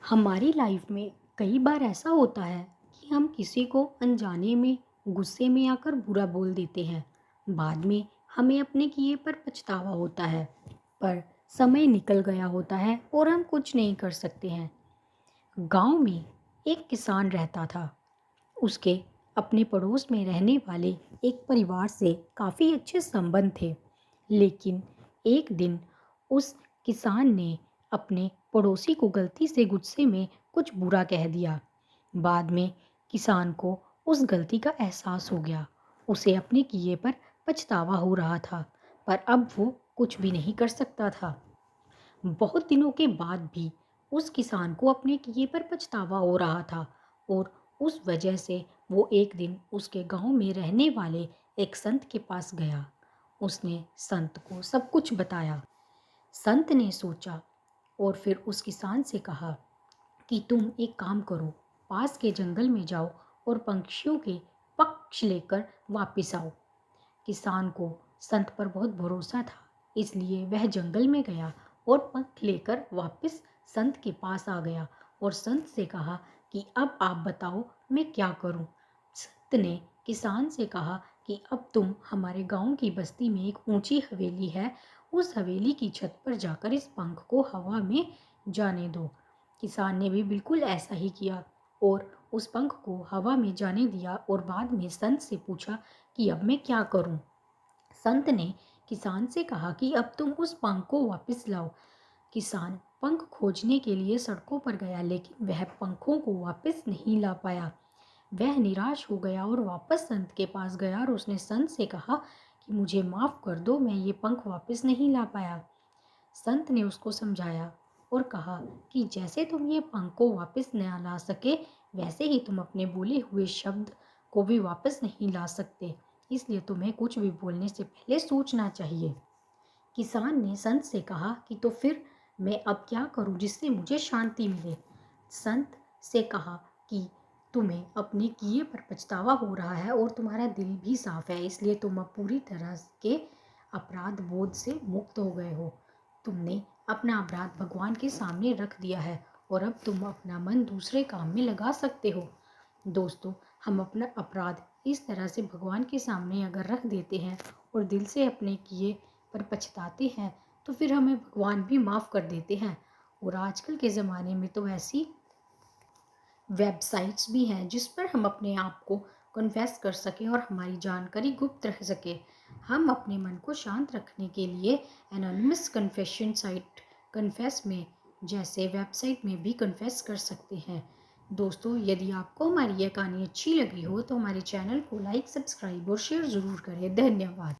हमारी लाइफ में कई बार ऐसा होता है कि हम किसी को अनजाने में गुस्से में आकर बुरा बोल देते हैं। बाद में हमें अपने किए पर पछतावा होता है, पर समय निकल गया होता है और हम कुछ नहीं कर सकते हैं। गांव में एक किसान रहता था। उसके अपने पड़ोस में रहने वाले एक परिवार से काफ़ी अच्छे संबंध थे। लेकिन एक दिन उस किसान ने अपने पड़ोसी को गलती से गुस्से में कुछ बुरा कह दिया। बाद में किसान को उस गलती का एहसास हो गया। उसे अपने किए पर पछतावा हो रहा था, पर अब वो कुछ भी नहीं कर सकता था। बहुत दिनों के बाद भी उस किसान को अपने किए पर पछतावा हो रहा था और उस वजह से वो एक दिन उसके गांव में रहने वाले एक संत के पास गया। उसने संत को सब कुछ बताया। संत ने सोचा और फिर उस किसान से कहा कि तुम एक काम करो, पास के जंगल में जाओ और पंछियों के पक्ष लेकर वापस आओ। किसान को संत पर बहुत भरोसा था, इसलिए वह जंगल में गया और पंख लेकर वापस संत के पास आ गया और संत से कहा कि अब आप बताओ मैं क्या करूं। संत ने किसान से कहा कि अब तुम हमारे गांव की बस्ती में एक ऊंची हवेली है, उस हवेली की छत पर जाकर इस पंख को हवा में जाने दो। किसान ने भी बिल्कुल ऐसा ही किया और उस पंख को हवा में जाने दिया और बाद में संत से पूछा कि अब मैं क्या करूं। संत ने किसान से कहा कि अब तुम उस पंख को वापस लाओ। किसान पंख खोजने के लिए सड़कों पर गया, लेकिन वह पंखों को वापस नहीं ला पाया। वह निराश हो गया और वापस संत के पास गया और उसने संत से कहा कि मुझे माफ़ कर दो, मैं ये पंख वापस नहीं ला पाया। संत ने उसको समझाया और कहा कि जैसे तुम ये पंख को वापस न ला सके, वैसे ही तुम अपने बोले हुए शब्द को भी वापस नहीं ला सकते, इसलिए तुम्हें कुछ भी बोलने से पहले सोचना चाहिए। किसान ने संत से कहा कि तो फिर मैं अब क्या करूं जिससे मुझे शांति मिले। संत से कहा कि तुम्हें अपने किए पर पछतावा हो रहा है और तुम्हारा दिल भी साफ है, इसलिए तुम अब पूरी तरह के अपराध बोध से मुक्त हो गए हो। तुमने अपना अपराध भगवान के सामने रख दिया है और अब तुम अपना मन दूसरे काम में लगा सकते हो। दोस्तों, हम अपना अपराध इस तरह से भगवान के सामने अगर रख देते हैं और दिल से अपने किए पर पछताते हैं, तो फिर हमें भगवान भी माफ़ कर देते हैं। और आजकल के ज़माने में तो ऐसी वेबसाइट्स भी हैं जिस पर हम अपने आप को कन्फेस कर सकें और हमारी जानकारी गुप्त रह सके। हम अपने मन को शांत रखने के लिए एनोनिमस कन्फेशन साइट कन्फेस में जैसे वेबसाइट में भी कन्फेस कर सकते हैं। दोस्तों, यदि आपको हमारी यह कहानी अच्छी लगी हो तो हमारे चैनल को लाइक, सब्सक्राइब और शेयर ज़रूर करें। धन्यवाद।